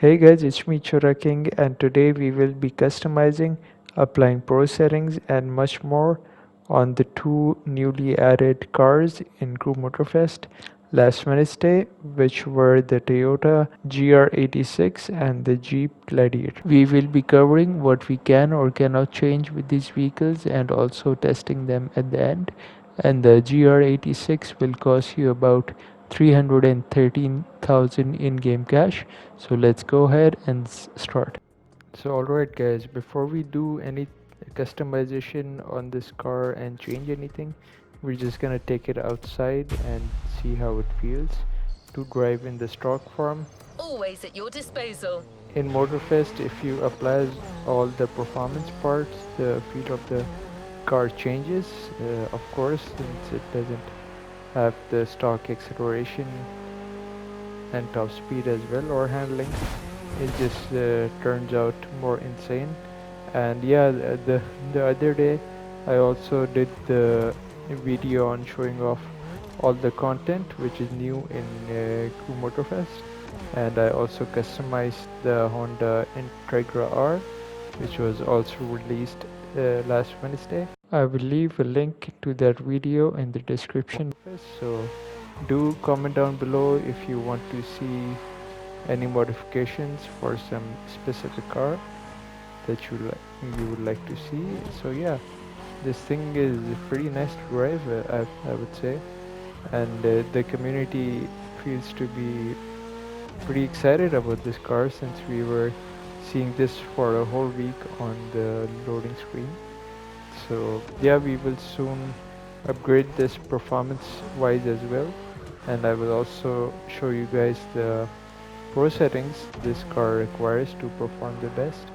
Hey guys, it's me Chora King, and today we will be customizing, applying pro settings and much more on the two newly added cars in Crew Motorfest last Wednesday, which were the Toyota GR86 and the Jeep Gladiator. We will be covering what we can or cannot change with these vehicles and also testing them at the end. And the GR86 will cost you about 313,000 in-game cash. So let's go ahead and start. So alright guys, before we do any customization on this car and change anything, we're just gonna take it outside and see how it feels to drive in the stock form. Always at your disposal. In Motorfest, if you apply all the performance parts, the feel of the car changes, of course, since it doesn't have the stock acceleration and top speed as well, or handling. It just turns out more insane. And yeah, the other day I also did the video on showing off all the content which is new in Crew Motorfest, and I also customized the Honda Intrega R, which was also released last Wednesday. I will leave a link to that video in the description, so do comment down below if you want to see any modifications for some specific car that you would like to see. So yeah, this thing is pretty nice to drive, I would say, and the community feels to be pretty excited about this car since we were seeing this for a whole week on the loading screen. So yeah, we will soon upgrade this performance wise as well, and I will also show you guys the pro settings this car requires to perform the best.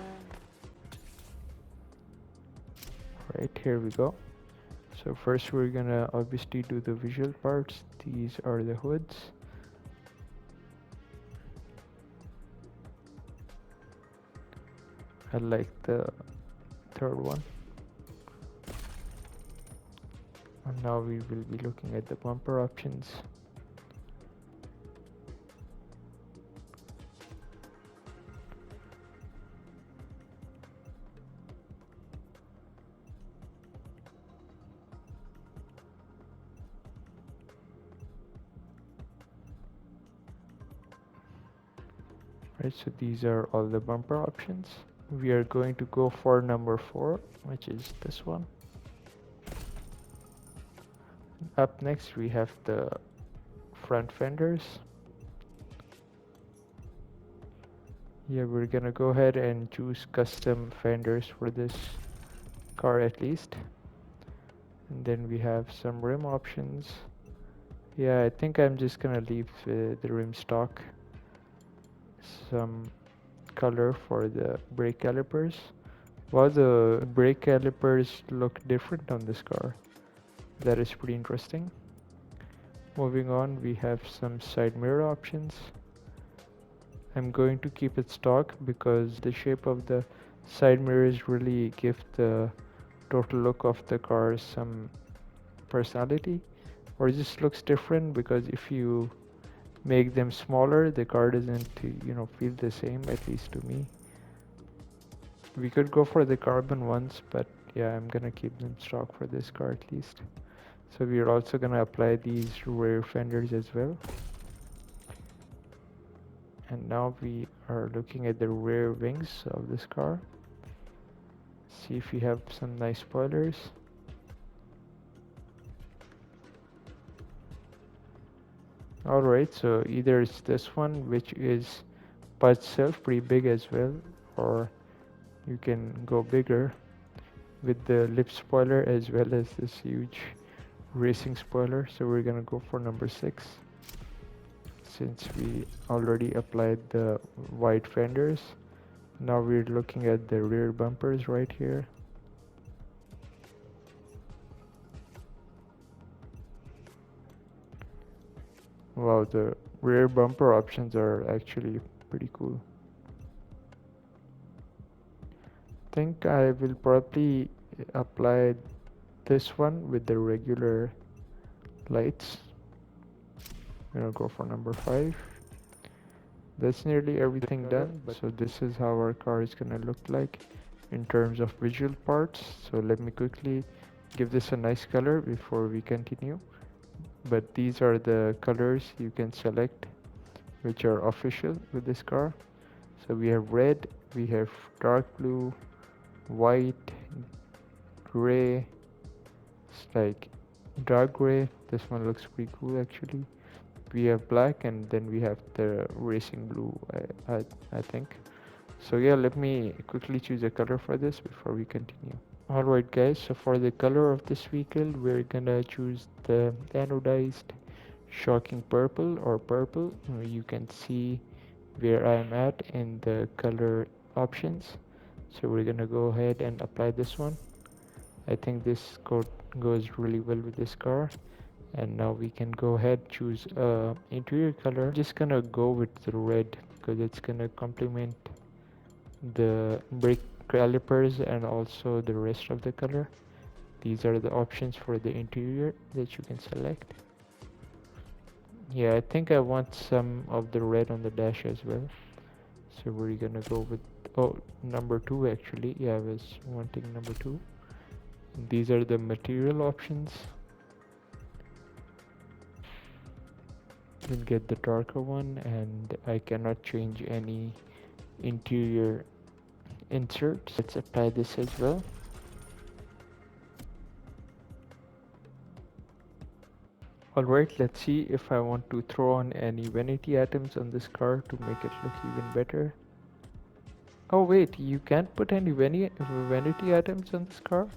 Right, here we go. So first we're gonna obviously do the visual parts. These are the hoods. I like the third one. And now we will be looking at the bumper options. Right, so these are all the bumper options. We are going to go for number 4, which is this one. Up next we have the front fenders. Yeah, we're gonna go ahead and choose custom fenders for this car at least. And then we have some rim options. Yeah, I think I'm just gonna leave the rim stock. Some color for the brake calipers. Wow, the brake calipers look different on this car. That is pretty interesting. Moving on, we have some side mirror options. I'm going to keep it stock because the shape of the side mirrors really give the total look of the car some personality, or it just looks different because if you make them smaller, the car doesn't feel the same, at least to me. We could go for the carbon ones, but yeah, I'm gonna keep them stock for this car at least. So we're also gonna apply these rear fenders as well. And now we are looking at the rear wings of this car. See if we have some nice spoilers. Alright, so either it's this one, which is by itself pretty big as well, or you can go bigger with the lip spoiler as well as this huge racing spoiler. So we're gonna go for number 6 since we already applied the wide fenders. Now we're looking at the rear bumpers right here. Wow, the rear bumper options are actually pretty cool. I think I will probably apply this one with the regular lights. I'm gonna go for number 5. that's nearly everything done. So this is how our car is gonna look like in terms of visual parts. So let me quickly give this a nice color before we continue. But these are the colors you can select which are official with this car. So we have red, we have dark blue, white, gray. It's like dark gray. This one looks pretty cool actually. We have black, and then we have the racing blue, I think. So yeah, let me quickly choose a color for this before we continue. Alright guys, so for the color of this vehicle, we're gonna choose the anodized shocking purple or purple. You can see where I'm at in the color options. So we're gonna go ahead and apply this one. I think this coat goes really well with this car. And now we can go ahead choose interior color. Just gonna go with the red because it's gonna complement the brake calipers and also the rest of the color. These are the options for the interior that you can select. Yeah, I think I want some of the red on the dash as well. So we're gonna go with, oh, number 2 actually. Yeah, I was wanting number 2. These are the material options. We'll get the darker one, and I cannot change any interior inserts. Let's apply this as well. Alright, let's see if I want to throw on any vanity items on this car to make it look even better. Oh wait, you can't put any vanity items on this car?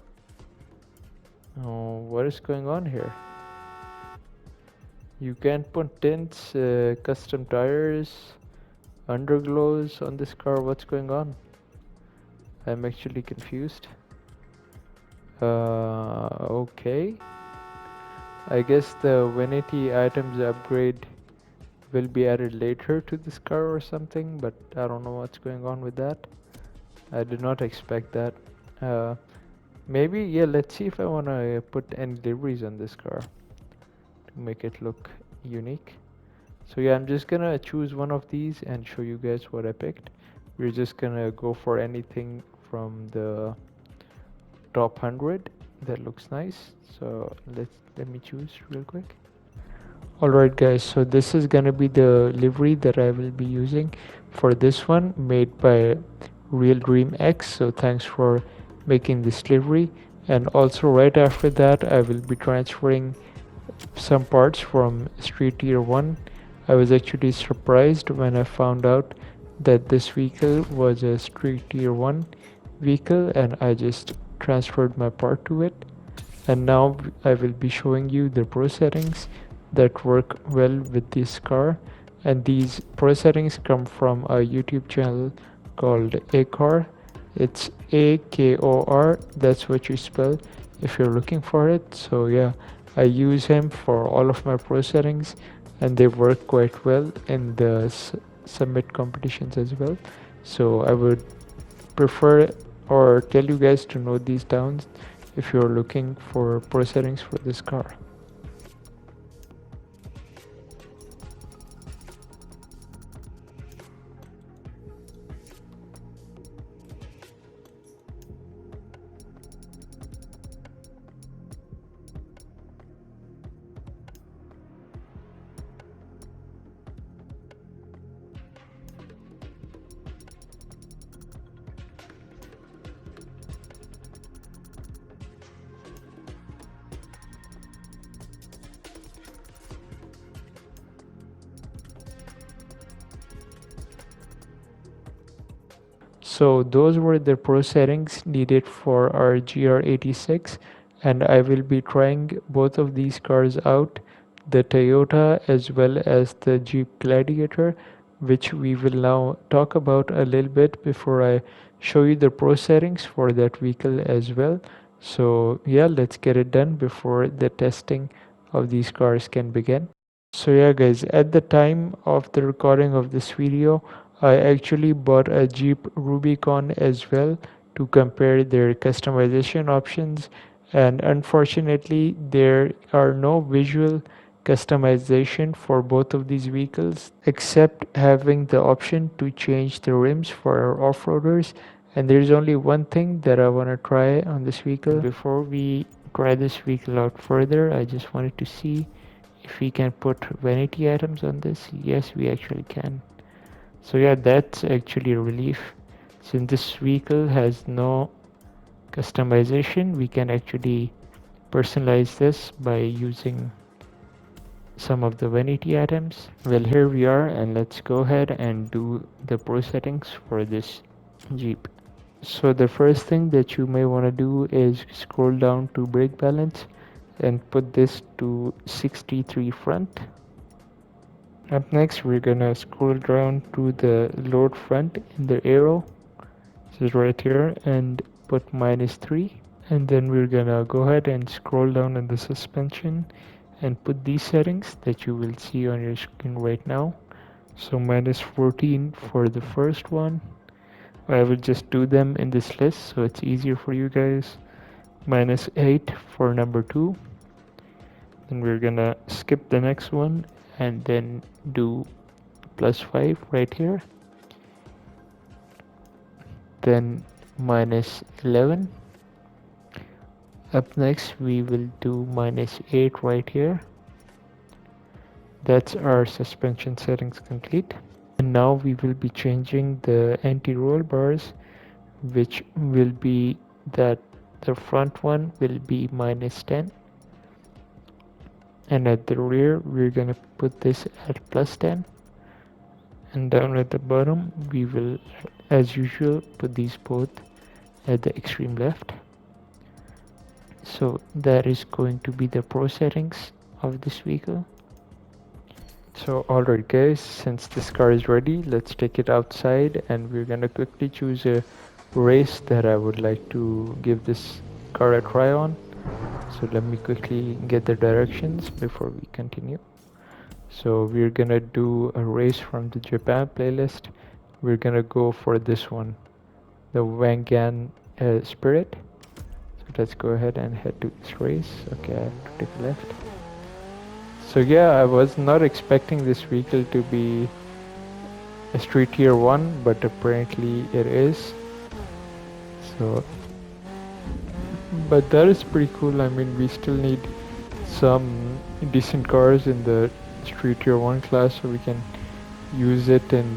Oh, what is going on here? You can't put tints, custom tires, underglows on this car. What's going on? I'm actually confused. Okay. I guess the vanity items upgrade will be added later to this car or something, but I don't know what's going on with that. I did not expect that. Uh, Maybe, yeah, let's see if I want to put any liveries on this car to make it look unique. So yeah, I'm just gonna choose one of these and show you guys what I picked. We're just gonna go for anything from the top 100 that looks nice. So let me choose real quick. Alright guys, so this is gonna be the livery that I will be using for this one, made by Real Dream X. So thanks for making this livery. And also right after that I will be transferring some parts from Street Tier 1. I was actually surprised when I found out that this vehicle was a Street Tier 1 vehicle, and I just transferred my part to it. And now I will be showing you the pro settings that work well with this car, and these pro settings come from a YouTube channel called Akor. It's Akor, that's what you spell if you're looking for it. So yeah, I use him for all of my pro settings, and they work quite well in the summit competitions as well. So I would prefer or tell you guys to note these down if you're looking for pro settings for this car. So those were the pro settings needed for our GR86, and I will be trying both of these cars out, the Toyota as well as the Jeep Gladiator, which we will now talk about a little bit before I show you the pro settings for that vehicle as well. So yeah, let's get it done before the testing of these cars can begin. So yeah guys, at the time of the recording of this video, I actually bought a Jeep Rubicon as well to compare their customization options, and unfortunately there are no visual customization for both of these vehicles, except having the option to change the rims for our off-roaders. And there's only one thing that I want to try on this vehicle. Before we try this vehicle out further, I just wanted to see if we can put vanity items on this. Yes, we actually can. So yeah, that's actually a relief. Since this vehicle has no customization, we can actually personalize this by using some of the vanity items. Well, here we are, and let's go ahead and do the pro settings for this Jeep. So the first thing that you may want to do is scroll down to brake balance and put this to 63 front. Up next, we're gonna scroll down to the load front in the arrow. This is right here, and put -3. And then we're gonna go ahead and scroll down in the suspension and put these settings that you will see on your screen right now. So -14 for the first one. I will just do them in this list so it's easier for you guys. -8 for number 2. Then we're gonna skip the next one and then do +5 right here. Then -11. Up next we will do -8 right here. That's our suspension settings complete. And now we will be changing the anti-roll bars, which will be that the front one will be -10, and at the rear we're gonna put this at +10, and down at the bottom we will, as usual, put these both at the extreme left. So that is going to be the pro settings of this vehicle. So alright guys, since this car is ready, let's take it outside and we're gonna quickly choose a race that I would like to give this car a try on. So let me quickly get the directions before we continue. So we're gonna do a race from the Japan playlist. We're gonna go for this one, the Wangan Spirit. So let's go ahead and head to this race. Okay, I have to take left. So yeah, I was not expecting this vehicle to be a street tier 1, but apparently it is. So, but that is pretty cool. I mean, we still need some decent cars in the street tier 1 class, so we can use it in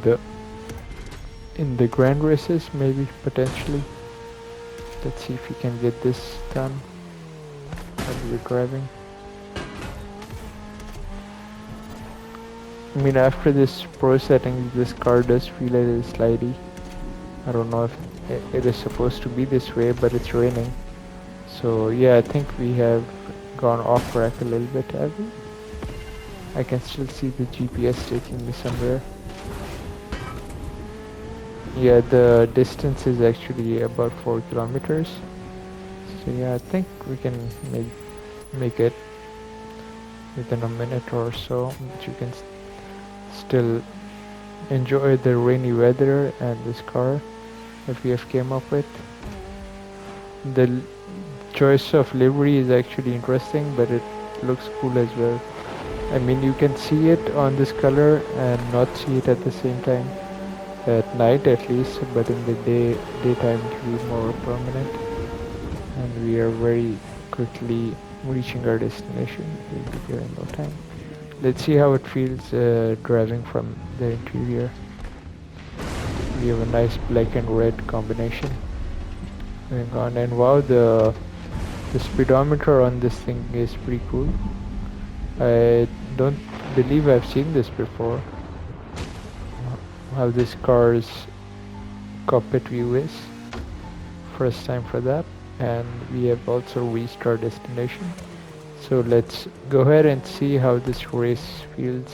the grand races, maybe, potentially. Let's see if we can get this done while we're driving. I mean, after this pro setting, this car does feel a little slidey. I don't know if it is supposed to be this way, but it's raining. So yeah, I think we have gone off track a little bit, have we? I can still see the GPS taking me somewhere. Yeah, the distance is actually about 4 kilometers. So yeah, I think we can make it within a minute or so, but you can still enjoy the rainy weather and this car that we have came up with. The choice of livery is actually interesting, but it looks cool as well. I mean, you can see it on this color and not see it at the same time, at night at least, but in the daytime it will be more permanent. And we are very quickly reaching our destination. We'll be there in no time. Let's see how it feels driving from the interior. We have a nice black and red combination going on, and wow, the speedometer on this thing is pretty cool. I don't believe I've seen this before, how this car's cockpit view is. First time for that, and we have also reached our destination. So let's go ahead and see how this race feels.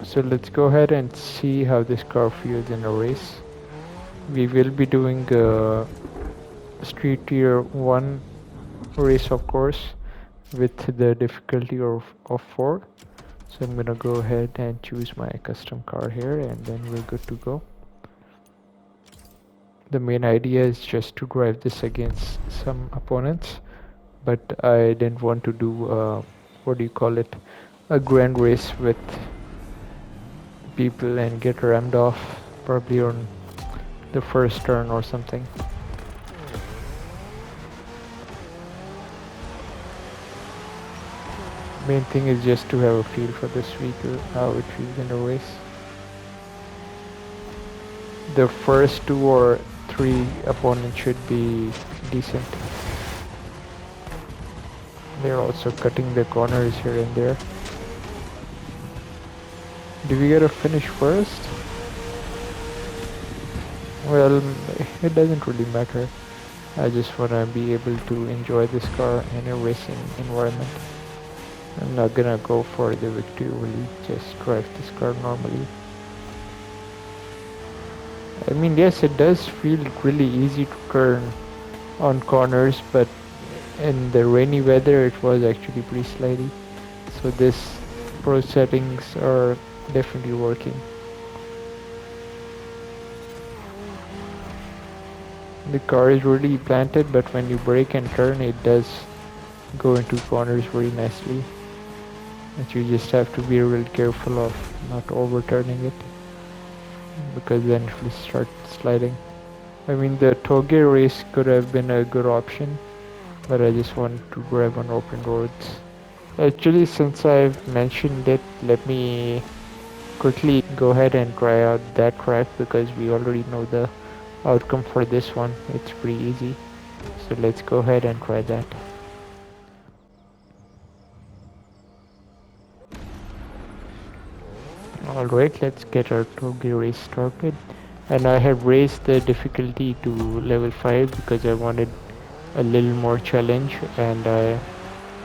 So let's go ahead and see how this car feels in a race. We will be doing a street tier 1 race, of course, with the difficulty of 4. So I'm gonna go ahead and choose my custom car here, and then we're good to go. The main idea is just to drive this against some opponents but I didn't want to do what do you call it, a grand race with people and get rammed off probably on the first turn or something. Main thing is just to have a feel for this vehicle, how it feels in a race. The first 2 or 3 opponents should be decent. They're also cutting the corners here and there. Do we get a finish first? Well, it doesn't really matter. I just wanna be able to enjoy this car in a racing environment. I'm not gonna go for the victory, really just drive this car normally. I mean, yes, it does feel really easy to turn on corners, but in the rainy weather it was actually pretty slidey. So this pro settings are definitely working. The car is really planted, but when you brake and turn it does go into corners very nicely. But you just have to be real careful of not overturning it, because then it will start sliding. I mean, the Toge race could have been a good option, but I just want to drive on open roads. Actually, since I've mentioned it, let me quickly go ahead and try out that track because we already know the outcome for this one. It's pretty easy. So let's go ahead and try that. Alright, let's get our Toge race started. And I have raised the difficulty to level 5 because I wanted a little more challenge, and I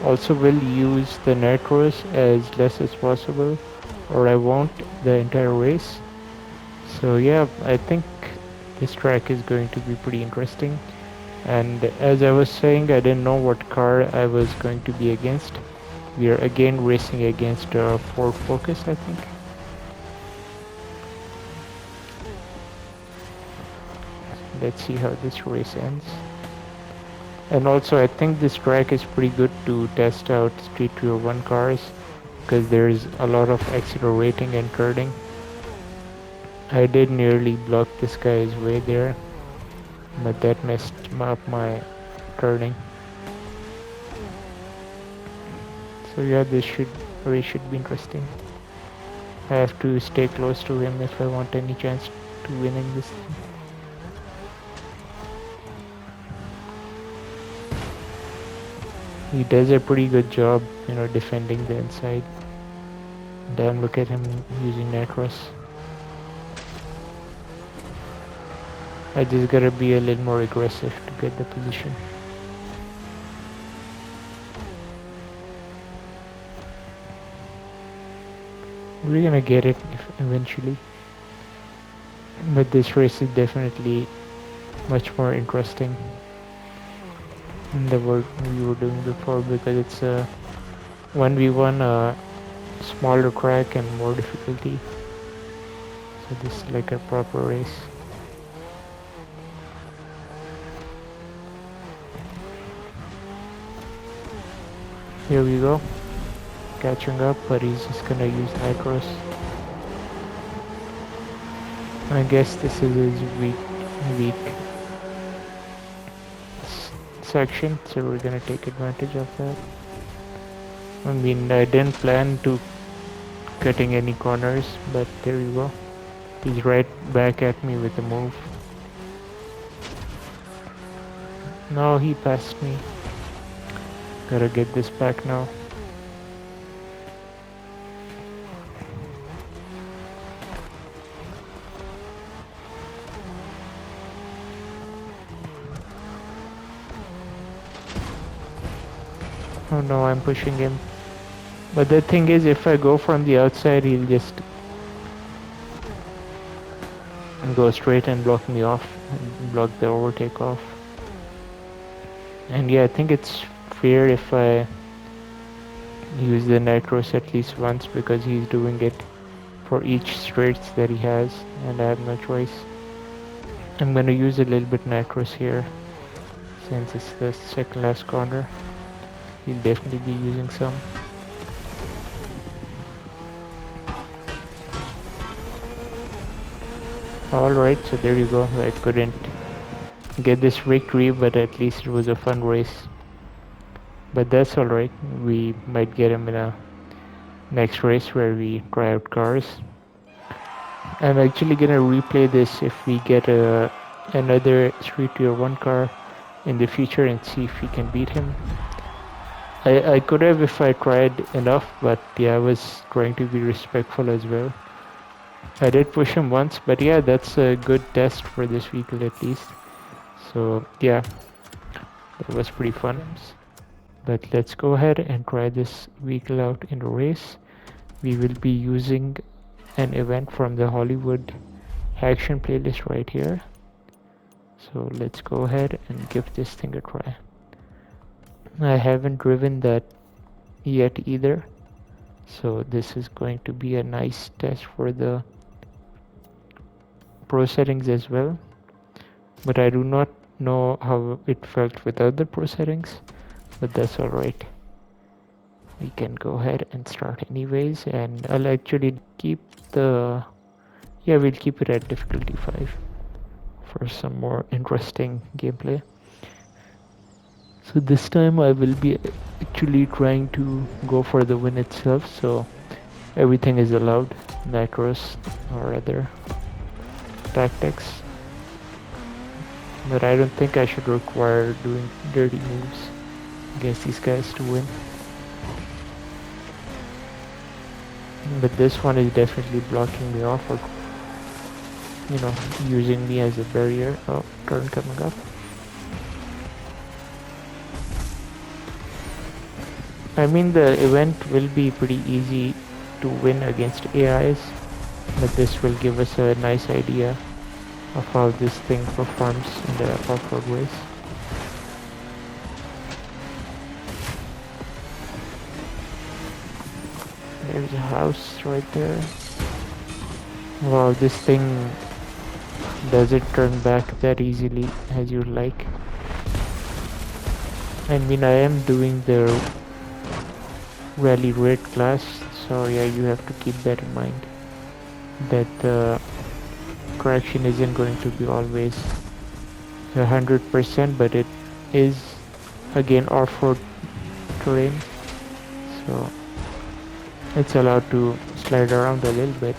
also will use the nitros as less as possible, or I won't the entire race. So yeah, I think this track is going to be pretty interesting. And as I was saying, I didn't know what car I was going to be against. We are again racing against Ford Focus, I think. Let's see how this race ends. And also, I think this track is pretty good to test out Street 201 cars because there's a lot of accelerating and turning. I did nearly block this guy's way there, but that messed up my turning. So yeah, this race should be interesting. I have to stay close to him if I want any chance to winning this thing. He does a pretty good job, defending the inside. Damn, look at him using nitros. I just gotta be a little more aggressive to get the position. We're gonna get it eventually. But this race is definitely much more interesting than the work we were doing before because it's a 1v1, smaller track and more difficulty. So this is like a proper race. Here we go. Catching up, but he's just gonna use nitros. I guess this is his weak section, so we're gonna take advantage of that. I mean, I didn't plan to cutting any corners, but there you go. He's right back at me with a move. No, he passed me. Gotta get this back now. Oh no, I'm pushing him. But the thing is, if I go from the outside, he'll just go straight and block me off, and block the overtake off. And yeah, I think it's fair if I use the nitros at least once because he's doing it for each straights that he has, and I have no choice. I'm gonna use a little bit nitros here since it's the second last corner. he'll definitely be using some. Alright, so there you go. I couldn't get this victory, but at least it was a fun race. But that's alright. We might get him in a next race where we try out cars. I'm actually gonna replay this if we get another Street Tier 1 car in the future and see if we can beat him. I could have if I tried enough, but yeah, I was trying to be respectful as well. I did push him once, but yeah, that's a good test for this vehicle at least. So yeah, that was pretty fun. But let's go ahead and try this vehicle out in a race. We will be using an event from the Hollywood action playlist right here. So let's go ahead and give this thing a try. I haven't driven that yet either, so this is going to be a nice test for the pro settings as well, but I do not know how it felt without the pro settings, but that's alright. We can go ahead and start anyways, and I'll actually keep the we'll keep it at difficulty 5 for some more interesting gameplay. So this time I will be actually trying to go for the win itself, so everything is allowed, nitros or other tactics, but I don't think I should require doing dirty moves against these guys to win. But this one is definitely blocking me off or using me as a barrier. Oh, turn coming up. I mean, the event will be pretty easy to win against AIs, but this will give us a nice idea of how this thing performs in the off-road race. There's a house right there. Wow, this thing doesn't turn back that easily as you like. I mean, I am doing the rally raid class, so yeah, you have to keep that in mind, that the traction isn't going to be always 100%, but it is again off-road terrain, so it's allowed to slide around a little bit.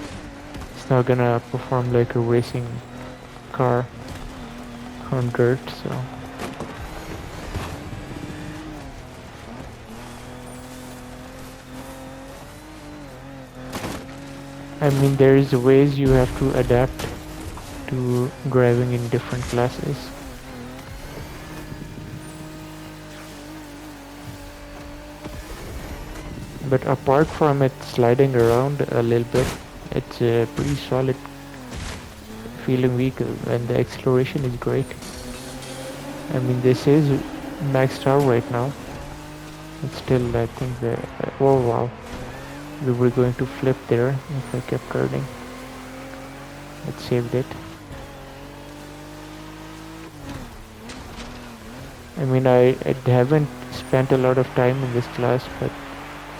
It's not gonna perform like a racing car on dirt, so I mean, there is ways you have to adapt to driving in different classes. But apart from it sliding around a little bit, it's a pretty solid feeling vehicle and the acceleration is great. I mean, this is maxed out right now. But still, I think the oh wow, we were going to flip there if I kept turning. It saved it. I mean, I haven't spent a lot of time in this class, but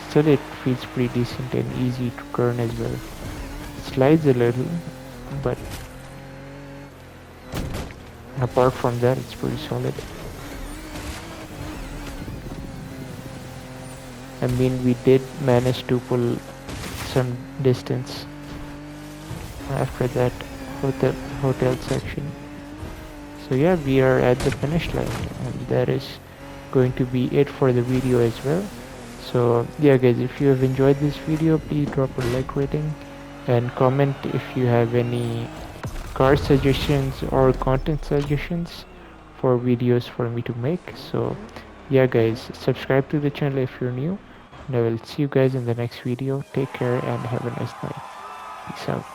still it feels pretty decent and easy to turn as well. Slides a little, but apart from that, it's pretty solid. I mean, we did manage to pull some distance after that hotel section. So yeah, we are at the finish line, and that is going to be it for the video as well. So yeah guys, if you have enjoyed this video, please drop a like rating and comment if you have any car suggestions or content suggestions for videos for me to make. So yeah guys, subscribe to the channel if you're new, and I will see you guys in the next video. Take care and have a nice night. Peace out.